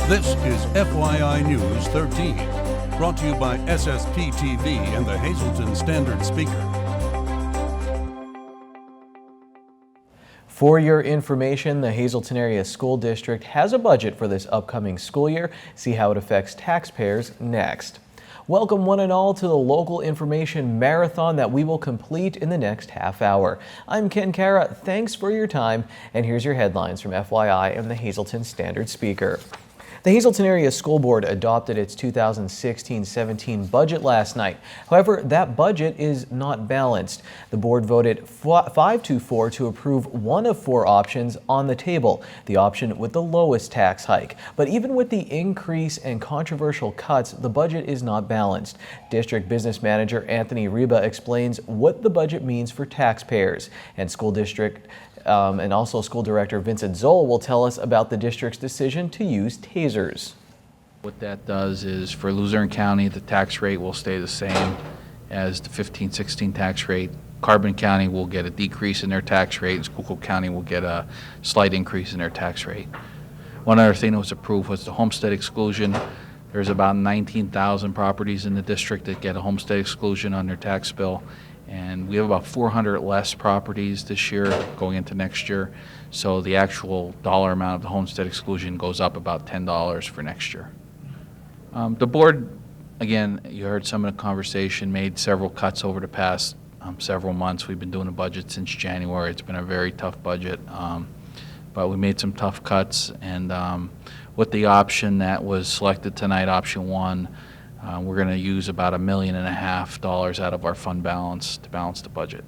This is FYI News 13, brought to you by SSPTV and the Hazleton Standard Speaker. For your information, the Hazleton Area School District has a budget for this upcoming school year. See how it affects taxpayers next. Welcome one and all to the local information marathon that we will complete in the next half hour. I'm Ken Kara. Thanks for your time, and here's your headlines from FYI and the Hazleton Standard Speaker. The Hazleton Area School Board adopted its 2016-17 budget last night. However, that budget is not balanced. The board voted 5-4 to approve one of four options on the table, the option with the lowest tax hike. But even with the increase and controversial cuts, the budget is not balanced. District Business Manager Anthony Reba explains what the budget means for taxpayers, and School Director Vincent Zoll will tell us about the district's decision to use tasers. What that does is for Luzerne County, the tax rate will stay the same as the 15-16 tax rate. Carbon County will get a decrease in their tax rate, and Schuylkill County will get a slight increase in their tax rate. One other thing that was approved was the homestead exclusion. There's about 19,000 properties in the district that get a homestead exclusion on their tax bill. And we have about 400 less properties this year going into next year. So the actual dollar amount of the homestead exclusion goes up about $10 for next year. The board, again, you heard some of the conversation, made several cuts over the past several months. We've been doing a budget since January. It's been a very tough budget, but we made some tough cuts. And with the option that was selected tonight, option one, we're going to use about $1.5 million out of our fund balance to balance the budget.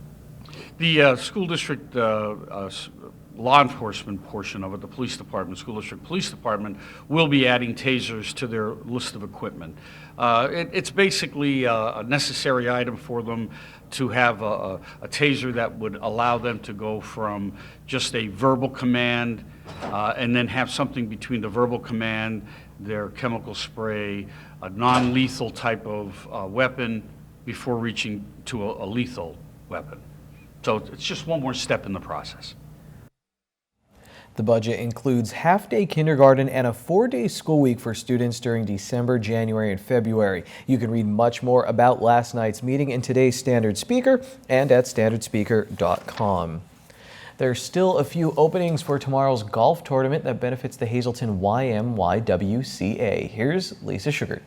The school district law enforcement portion of it, the police department, school district police department, will be adding tasers to their list of equipment. It's basically a necessary item for them to have a taser that would allow them to go from just a verbal command and then have something between the verbal command, their chemical spray, a non-lethal type of weapon before reaching to a lethal weapon. So it's just one more step in the process. The budget includes half-day kindergarten and a 4-day school week for students during December, January, and February. You can read much more about last night's meeting in today's Standard Speaker and at standardspeaker.com. There's still a few openings for tomorrow's golf tournament that benefits the Hazleton YMYWCA. Here's Lisa Sugar.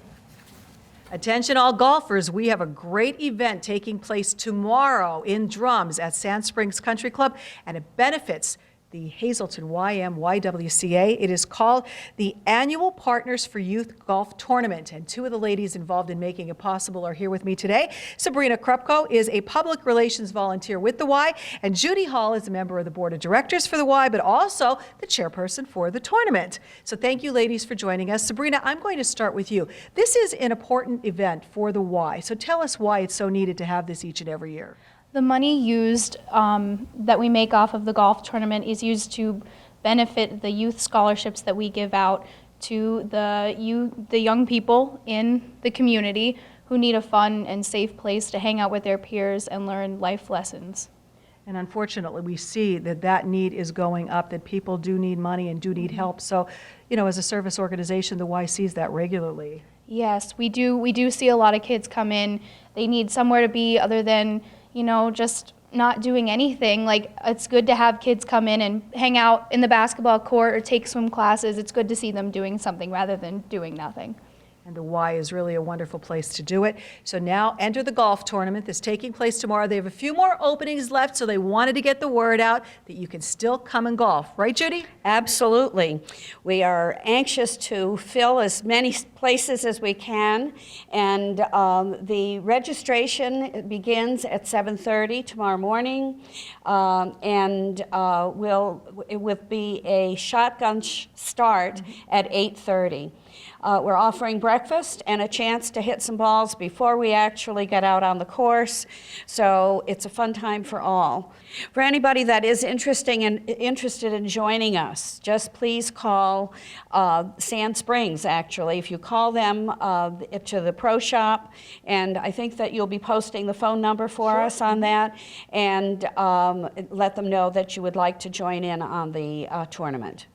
Attention all golfers, we have a great event taking place tomorrow in Drums at Sand Springs Country Club, and it benefits the Hazleton YMYWCA. It is called the Annual Partners for Youth Golf Tournament, and two of the ladies involved in making it possible are here with me today. Sabrina Krupko is a public relations volunteer with the Y, and Judy Hall is a member of the board of directors for the Y, but also the chairperson for the tournament. So thank you, ladies, for joining us. Sabrina, I'm going to start with you. This is an important event for the Y, so tell us why it's so needed to have this each and every year. The money used that we make off of the golf tournament is used to benefit the youth scholarships that we give out to the young people in the community who need a fun and safe place to hang out with their peers and learn life lessons. And unfortunately, we see that that need is going up, that people do need money and do need help. So, you know, as a service organization, the Y sees that regularly. Yes, we do. We do see a lot of kids come in. They need somewhere to be other than, you know, just not doing anything. Like, it's good to have kids come in and hang out in the basketball court or take swim classes. It's good to see them doing something rather than doing nothing. And the Y is really a wonderful place to do it. So now enter the golf tournament that's taking place tomorrow. They have a few more openings left, so they wanted to get the word out that you can still come and golf. Right, Judy? Absolutely. We are anxious to fill as many places as we can, and the registration begins at 7:30 tomorrow morning, and it will be a shotgun start at 8:30. We're offering breakfast and a chance to hit some balls before we actually get out on the course, so it's a fun time for all. For anybody that is interested in joining us, just please call Sand Springs, actually. If you call them to the pro shop, and I think that you'll be posting the phone number for us on that, and let them know that you would like to join in on the tournament.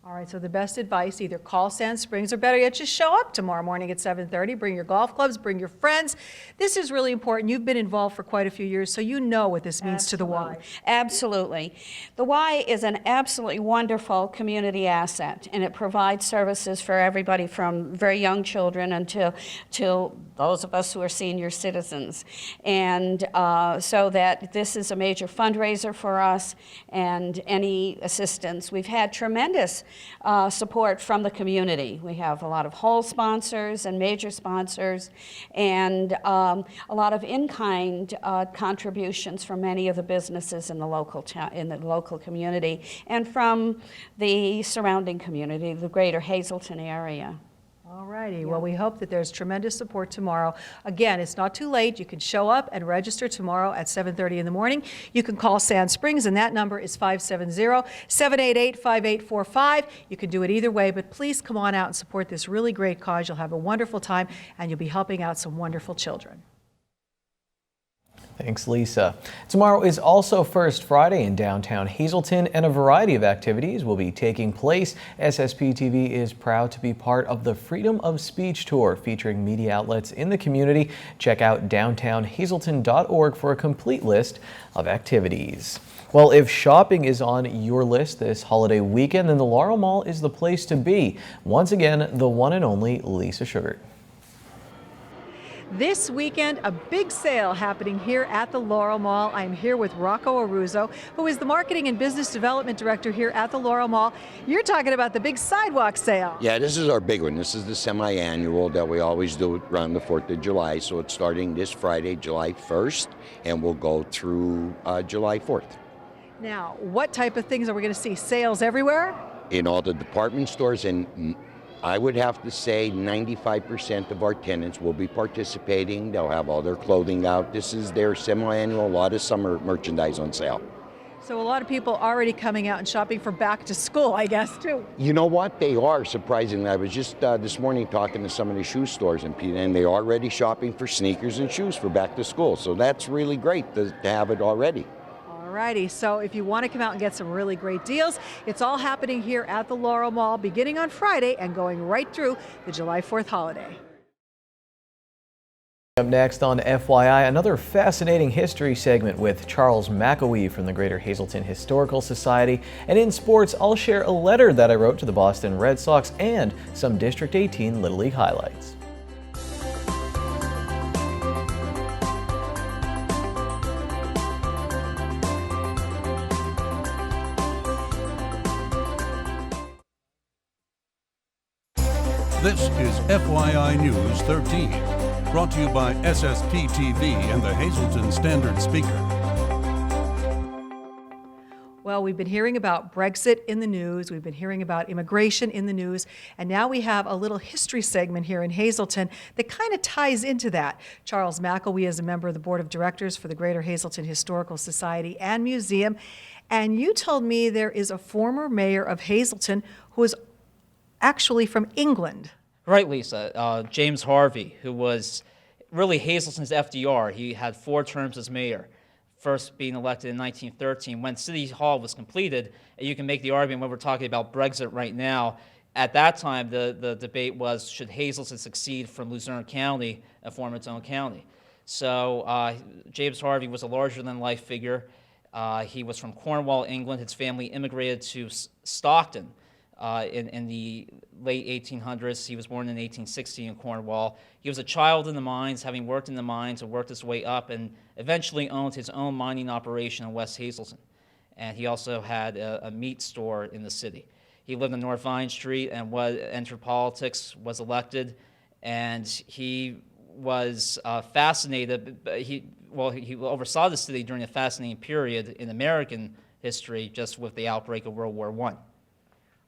All right, so the best advice, either call Sand Springs or better yet, just show up tomorrow morning at 7:30. Bring your golf clubs, bring your friends. This is really important. You've been involved for quite a few years, so you know what this means to the Y. Absolutely. The Y is an absolutely wonderful community asset, and it provides services for everybody from very young children until those of us who are senior citizens. And so that this is a major fundraiser for us, and any assistance. We've had tremendous support from the community. We have a lot of whole sponsors and major sponsors, and a lot of in-kind contributions from many of the businesses in the local community and from the surrounding community, the greater Hazleton area. All righty. Well, we hope that there's tremendous support tomorrow. Again, it's not too late. You can show up and register tomorrow at 7:30 in the morning. You can call Sand Springs, and that number is 570-788-5845. You can do it either way, but please come on out and support this really great cause. You'll have a wonderful time, and you'll be helping out some wonderful children. Thanks, Lisa. Tomorrow is also First Friday in downtown Hazleton, and a variety of activities will be taking place. SSPTV is proud to be part of the Freedom of Speech Tour, featuring media outlets in the community. Check out downtownhazleton.org for a complete list of activities. Well, if shopping is on your list this holiday weekend, then the Laurel Mall is the place to be. Once again, the one and only Lisa Sugar. This weekend, a big sale happening here at the Laurel Mall. I'm here with Rocco Aruzo, who is the Marketing and Business Development Director here at the Laurel Mall. You're talking about the big sidewalk sale. Yeah, this is our big one. This is the semi-annual that we always do around the 4th of July. So it's starting this Friday, July 1st, and we'll go through July 4th. Now, what type of things are we going to see? Sales everywhere? In all the department stores, and I would have to say 95% of our tenants will be participating. They'll have all their clothing out. This is their semi-annual, a lot of summer merchandise on sale. So a lot of people already coming out and shopping for back to school, I guess, too. You know what? They are, surprisingly. I was just this morning talking to some of the shoe stores, and they're already shopping for sneakers and shoes for back to school. So that's really great to have it already. Alrighty, so if you want to come out and get some really great deals, it's all happening here at the Laurel Mall beginning on Friday and going right through the July 4th holiday. Up next on FYI, another fascinating history segment with Charles McAwee from the Greater Hazleton Historical Society. And in sports, I'll share a letter that I wrote to the Boston Red Sox and some District 18 Little League highlights. This is FYI News 13, brought to you by SSPTV and the Hazleton Standard Speaker. Well, we've been hearing about Brexit in the news, we've been hearing about immigration in the news, and now we have a little history segment here in Hazleton that kind of ties into that. Charles McAwee is a member of the Board of Directors for the Greater Hazleton Historical Society and Museum, and you told me there is a former mayor of Hazleton who is actually from England. Right, Lisa. James Harvey, who was really Hazleton's FDR. He had 4 terms as mayor, first being elected in 1913. When City Hall was completed, and you can make the argument when we're talking about Brexit right now, at that time the debate was, should Hazleton succeed from Luzerne County and form its own county? So James Harvey was a larger-than-life figure. He was from Cornwall, England. His family immigrated to Stockton in the late 1800s. He was born in 1860 in Cornwall. He was a child in the mines, having worked in the mines and worked his way up, and eventually owned his own mining operation in West Hazleton. And he also had a meat store in the city. He lived on North Vine Street and entered politics, was elected, and he was fascinated. He oversaw the city during a fascinating period in American history, just with the outbreak of World War I.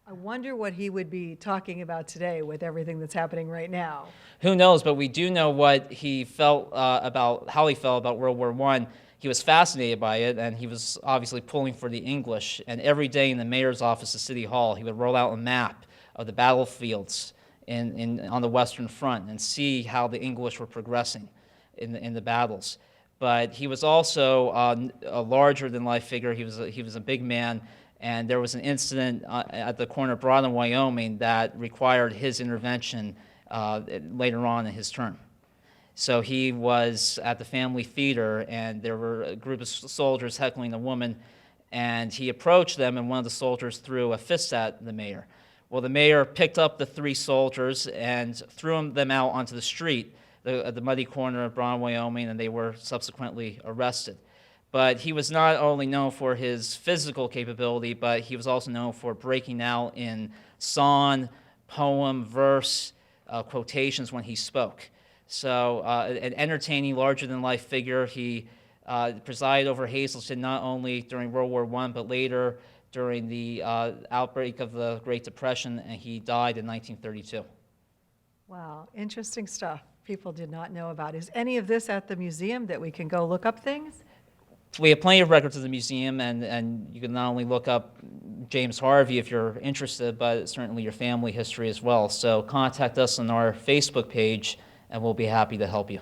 I wonder what he would be talking about today with everything that's happening right now. Who knows, but we do know what he felt how he felt about World War I. He was fascinated by it, and he was obviously pulling for the English. And every day in the mayor's office at City Hall, he would roll out a map of the battlefields on the Western Front and see how the English were progressing in the battles. But he was also a larger-than-life figure. He was a big man. And there was an incident at the corner of Broad and Wyoming that required his intervention later on in his term. So he was at the family theater, and there were a group of soldiers heckling a woman, and he approached them, and one of the soldiers threw a fist at the mayor. Well, the mayor picked up the 3 soldiers and threw them out onto the street, the muddy corner of Broad, Wyoming, and they were subsequently arrested. But he was not only known for his physical capability, but he was also known for breaking out in song, poem, verse, quotations when he spoke. So an entertaining, larger-than-life figure. He presided over Hazleton not only during World War I, but later during the outbreak of the Great Depression, and he died in 1932. Wow, interesting stuff people did not know about. Is any of this at the museum that we can go look up things? We have plenty of records at the museum, and you can not only look up James Harvey if you're interested, but certainly your family history as well. So contact us on our Facebook page, and we'll be happy to help you.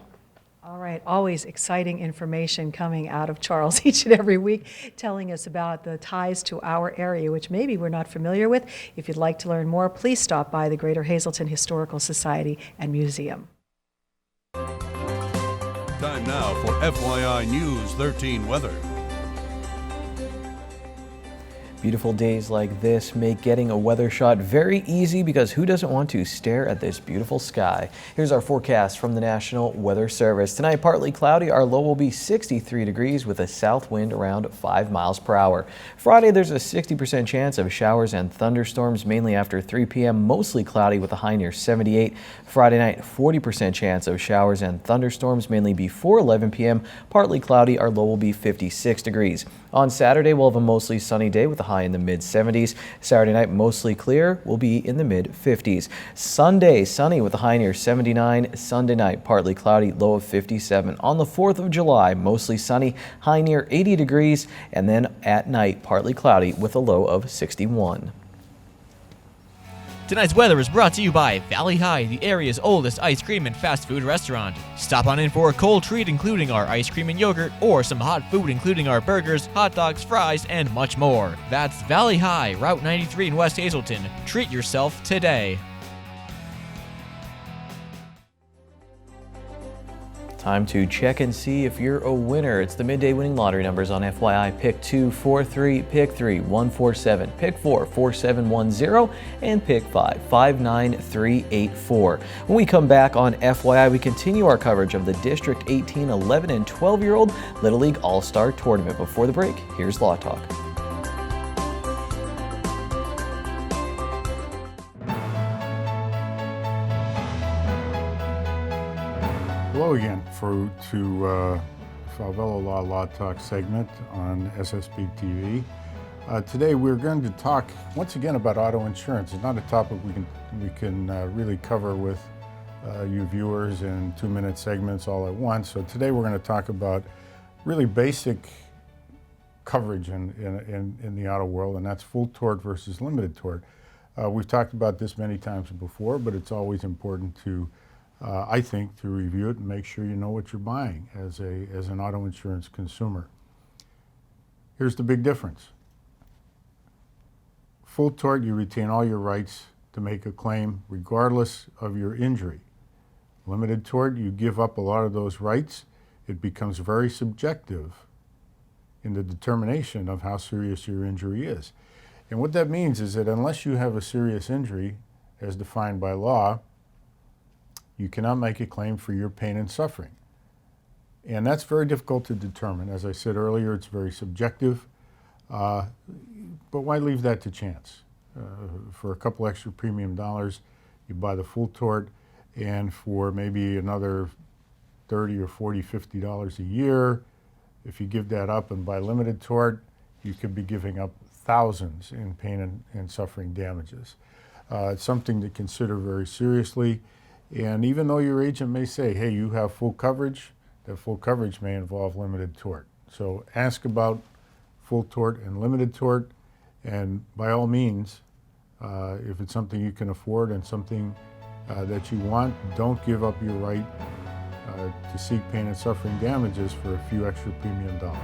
All right, always exciting information coming out of Charles each and every week, telling us about the ties to our area, which maybe we're not familiar with. If you'd like to learn more, please stop by the Greater Hazleton Historical Society and Museum. Time now for FYI News 13 weather. Beautiful days like this make getting a weather shot very easy because who doesn't want to stare at this beautiful sky? Here's our forecast from the National Weather Service. Tonight, partly cloudy. Our low will be 63 degrees with a south wind around 5 miles per hour. Friday, there's a 60% chance of showers and thunderstorms, mainly after 3 p.m. Mostly cloudy with a high near 78. Friday night, 40% chance of showers and thunderstorms, mainly before 11 p.m. Partly cloudy. Our low will be 56 degrees. On Saturday, we'll have a mostly sunny day with a high in the mid-70s. Saturday night, mostly clear, will be in the mid-50s. Sunday, sunny with a high near 79. Sunday night, partly cloudy, low of 57. On the 4th of July, mostly sunny, high near 80 degrees. And then at night, partly cloudy with a low of 61. Tonight's weather is brought to you by Valley High, the area's oldest ice cream and fast food restaurant. Stop on in for a cold treat including our ice cream and yogurt, or some hot food including our burgers, hot dogs, fries, and much more. That's Valley High, Route 93 in West Hazleton. Treat yourself today. Time to check and see if you're a winner. It's the midday winning lottery numbers on FYI. Pick 2, 4, 3, pick 3, 1, 4, 7, pick 4, 4, 7, 1, 0, and pick 5, 5, 9, 3, 8, 4. When we come back on FYI, we continue our coverage of the District 18, 11, and 12-year-old Little League All-Star Tournament. Before the break, here's Law Talk. Hello again to Falvello Law Talk segment on SSPTV. Today we're going to talk once again about auto insurance. It's not a topic we can really cover with you viewers in 2-minute segments all at once. So today we're going to talk about really basic coverage in the auto world, and that's full tort versus limited tort. We've talked about this many times before, but it's always important to I think, to review it and make sure you know what you're buying as an auto insurance consumer. Here's the big difference. Full tort, you retain all your rights to make a claim regardless of your injury. Limited tort, you give up a lot of those rights. It becomes very subjective in the determination of how serious your injury is. And what that means is that unless you have a serious injury, as defined by law, you cannot make a claim for your pain and suffering. And that's very difficult to determine. As I said earlier, it's very subjective. But why leave that to chance? For a couple extra premium dollars, you buy the full tort, and for maybe another $30 or $40, $50 a year, if you give that up and buy limited tort, you could be giving up thousands in pain and suffering damages. It's something to consider very seriously. And even though your agent may say, hey, you have full coverage, that full coverage may involve limited tort. So ask about full tort and limited tort, and by all means, if it's something you can afford and something that you want, don't give up your right to seek pain and suffering damages for a few extra premium dollars.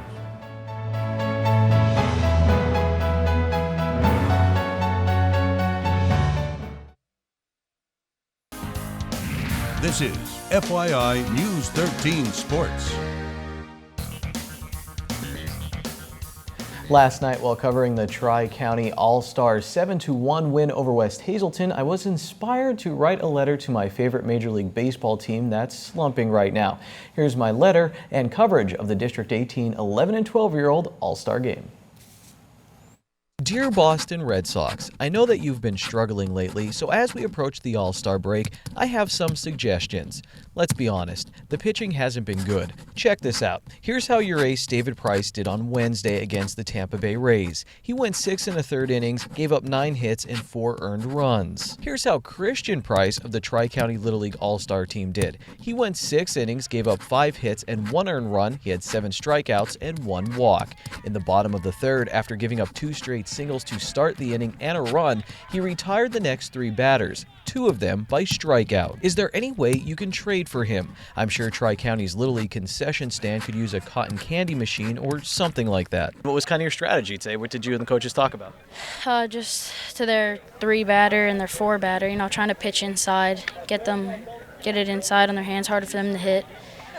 This is FYI News 13 Sports. Last night, while covering the Tri-County All-Stars 7-1 win over West Hazelton, I was inspired to write a letter to my favorite Major League Baseball team that's slumping right now. Here's my letter and coverage of the District 18 11 and 12-year-old All-Star game. Dear Boston Red Sox, I know that you've been struggling lately, so as we approach the All-Star break, I have some suggestions. Let's be honest, the pitching hasn't been good. Check this out. Here's how your ace David Price did on Wednesday against the Tampa Bay Rays. He went 6 1/3 innings, gave up 9 hits and 4 earned runs. Here's how Christian Price of the Tri-County Little League All-Star team did. He went 6 innings, gave up 5 hits and 1 earned run. He had 7 strikeouts and 1 walk. In the bottom of the third, after giving up 2 straight singles to start the inning and a run, he retired the next 3 batters, 2 of them by strikeout. Is there any way you can trade for him? I'm sure Tri-County's Little League concession stand could use a cotton candy machine or something like that. What was kind of your strategy today? What did you and the coaches talk about? Just to their 3 batter and their 4 batter, trying to pitch inside, get it inside on their hands, harder for them to hit,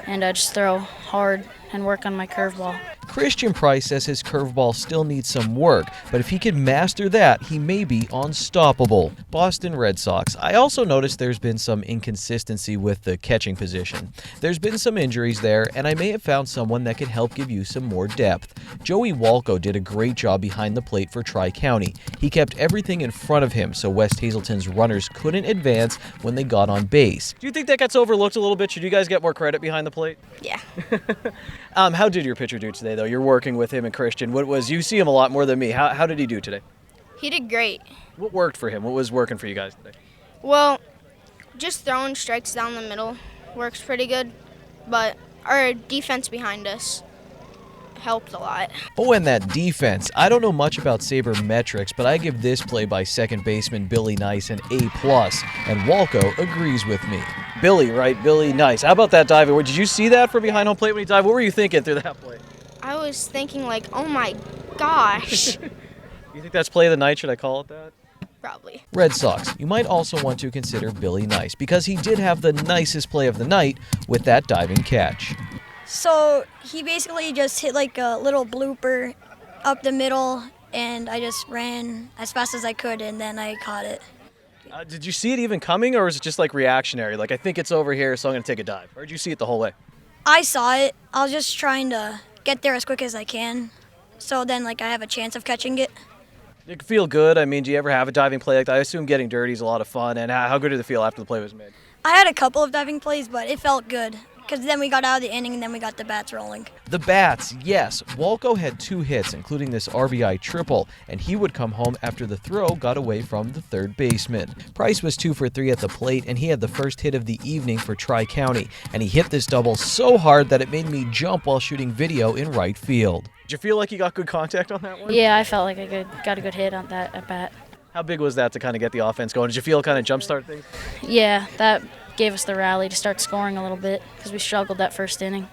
and just throw hard and work on my curveball. Christian Price says his curveball still needs some work, but if he can master that, he may be unstoppable. Boston Red Sox. I also noticed there's been some inconsistency with the catching position. There's been some injuries there, and I may have found someone that can help give you some more depth. Joey Walco did a great job behind the plate for Tri-County. He kept everything in front of him so West Hazelton's runners couldn't advance when they got on base. Do you think that gets overlooked a little bit? Should you guys get more credit behind the plate? Yeah. How did your pitcher do today, though? You're working with him and Christian. You see him a lot more than me. How did he do today? He did great. What worked for him? What was working for you guys today? Well, just throwing strikes down the middle works pretty good, but our defense behind us helped a lot. Oh, and that defense. I don't know much about sabermetrics, but I give this play by second baseman Billy Nice an A+, and Walco agrees with me. Billy, right? Billy Nice. How about that diving? Did you see that from behind home plate when he dived? What were you thinking through that play? I was thinking oh my gosh. You think that's play of the night? Should I call it that? Probably. Red Sox. You might also want to consider Billy Nice because he did have the nicest play of the night with that diving catch. So he basically just hit a little blooper up the middle, and I just ran as fast as I could, and then I caught it. Did you see it even coming, or was it just reactionary? I think it's over here, so I'm going to take a dive. Or did you see it the whole way? I saw it. I was just trying to get there as quick as I can, so then I have a chance of catching it. It can feel good. Do you ever have a diving play like that? I assume getting dirty is a lot of fun. And how good did it feel after the play was made? I had a couple of diving plays, but it felt good. Because then we got out of the inning and then we got the bats rolling. The bats, yes. Walco had 2 hits, including this RBI triple, and he would come home after the throw got away from the third baseman. Price was 2 for 3 at the plate, and he had the first hit of the evening for Tri-County, and he hit this double so hard that it made me jump while shooting video in right field. Did you feel like you got good contact on that one? Yeah, I felt like I got a good hit on that at bat. How big was that to kind of get the offense going? Did you feel kind of jumpstart things? Yeah, that gave us the rally to start scoring a little bit because we struggled that first inning.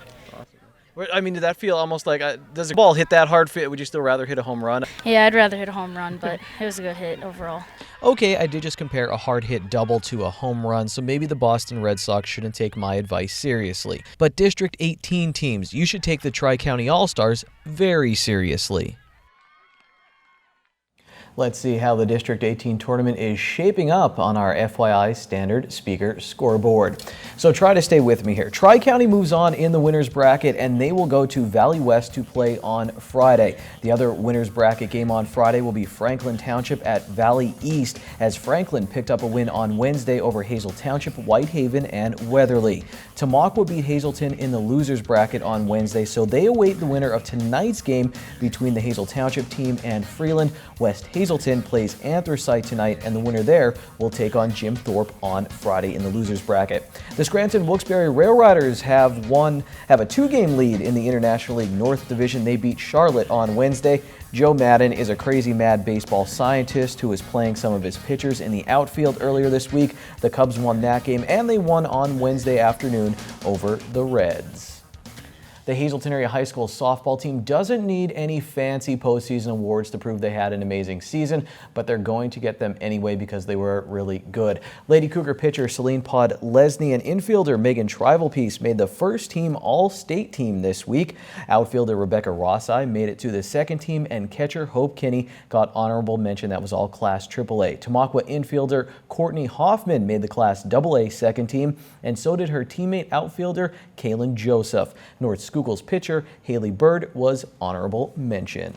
Awesome. Did that feel almost does the ball hit that hard? Would you still rather hit a home run? Yeah, I'd rather hit a home run, but it was a good hit overall. Okay, I did just compare a hard hit double to a home run, so maybe the Boston Red Sox shouldn't take my advice seriously. But District 18 teams, you should take the Tri-County All-Stars very seriously. Let's see how the District 18 tournament is shaping up on our FYI standard speaker scoreboard. So try to stay with me here. Tri-County moves on in the winner's bracket, and they will go to Valley West to play on Friday. The other winner's bracket game on Friday will be Franklin Township at Valley East, as Franklin picked up a win on Wednesday over Hazel Township, Whitehaven, and Weatherly. Tamaqua beat Hazelton in the loser's bracket on Wednesday, so they await the winner of tonight's game between the Hazel Township team and Freeland. West Hazelton plays Anthracite tonight, and the winner there will take on Jim Thorpe on Friday in the loser's bracket. The Scranton Wilkes-Barre Rail Riders have a 2-game lead in the International League North Division. They beat Charlotte on Wednesday. Joe Madden is a crazy mad baseball scientist who is playing some of his pitchers in the outfield earlier this week. The Cubs won that game, and they won on Wednesday afternoon over the Reds. The Hazleton Area High School softball team doesn't need any fancy postseason awards to prove they had an amazing season, but they're going to get them anyway because they were really good. Lady Cougar pitcher Celine Pod-Lesney and infielder Megan Trivalpiece made the first team All-State team this week. Outfielder Rebecca Rossi made it to the second team, and catcher Hope Kinney got honorable mention. That was all Class AAA. Tamaqua infielder Courtney Hoffman made the Class AA second team, and so did her teammate outfielder Kaylin Joseph. North Schuylkill's pitcher Haley Bird was honorable mention.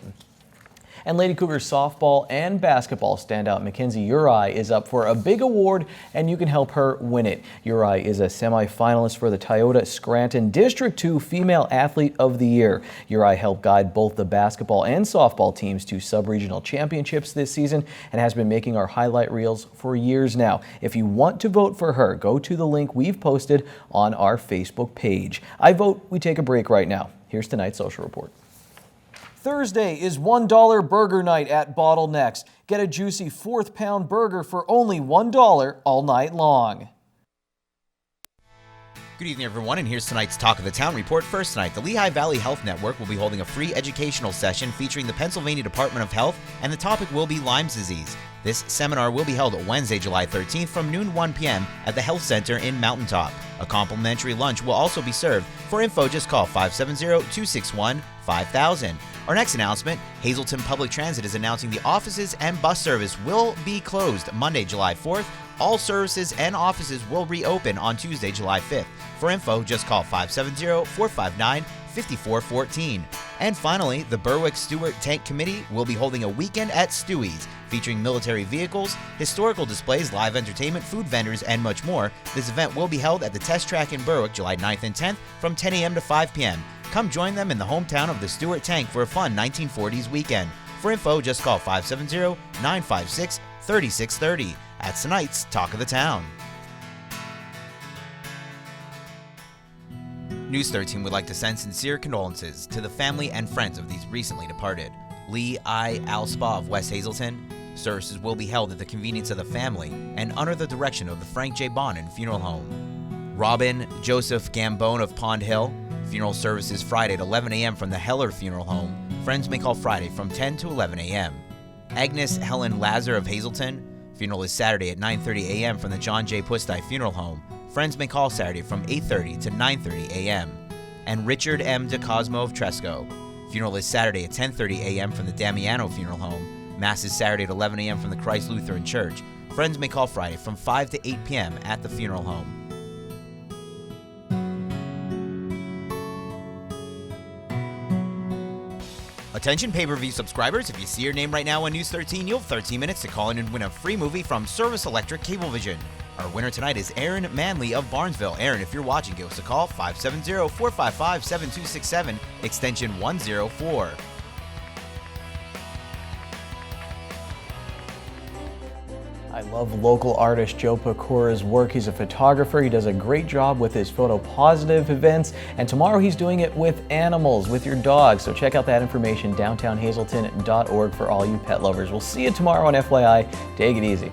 And Lady Cougars softball and basketball standout Mackenzie Uri is up for a big award, and you can help her win it. Uri is a semifinalist for the Toyota Scranton District 2 Female Athlete of the Year. Uri helped guide both the basketball and softball teams to sub-regional championships this season and has been making our highlight reels for years now. If you want to vote for her, go to the link we've posted on our Facebook page. I vote we take a break right now. Here's tonight's social report. Thursday is $1 burger night at Bottlenecks. Get a juicy 4th pound burger for only $1 all night long. Good evening, everyone, and here's tonight's Talk of the Town report. First tonight, the Lehigh Valley Health Network will be holding a free educational session featuring the Pennsylvania Department of Health, and the topic will be Lyme's disease. This seminar will be held Wednesday, July 13th from noon to 1 p.m. at the Health Center in Mountaintop. A complimentary lunch will also be served. For info, just call 570-261-5000. Our next announcement, Hazleton Public Transit is announcing the offices and bus service will be closed Monday, July 4th. All services and offices will reopen on Tuesday, July 5th. For info, just call 570-459-5414. And finally, the Berwick-Stewart Tank Committee will be holding a weekend at Stewie's, featuring military vehicles, historical displays, live entertainment, food vendors, and much more. This event will be held at the Test Track in Berwick, July 9th and 10th from 10 a.m. to 5 p.m. Come join them in the hometown of the Stewart Tank for a fun 1940s weekend. For info, just call 570-956-3630. That's tonight's Talk of the Town. News 13 would like to send sincere condolences to the family and friends of these recently departed. Lee I. Alspa of West Hazleton. Services will be held at the convenience of the family and under the direction of the Frank J. Bonin Funeral Home. Robin Joseph Gambone of Pond Hill. Funeral services Friday at 11 a.m. from the Heller Funeral Home. Friends may call Friday from 10 to 11 a.m. Agnes Helen Lazar of Hazleton. Funeral is Saturday at 9:30 a.m. from the John J. Pusti Funeral Home. Friends may call Saturday from 8:30 to 9:30 a.m. And Richard M. DeCosmo of Tresco. Funeral is Saturday at 10:30 a.m. from the Damiano Funeral Home. Mass is Saturday at 11 a.m. from the Christ Lutheran Church. Friends may call Friday from 5 to 8 p.m. at the funeral home. Attention pay-per-view subscribers, if you see your name right now on News 13, you'll have 13 minutes to call in and win a free movie from Service Electric Cablevision. Our winner tonight is Aaron Manley of Barnesville. Aaron, if you're watching, give us a call, 570-455-7267, extension 104. I love local artist Joe Pecора's work. He's a photographer. He does a great job with his photo positive events. And tomorrow he's doing it with animals, with your dog. So check out that information, downtownhazelton.org, for all you pet lovers. We'll see you tomorrow on FYI. Take it easy.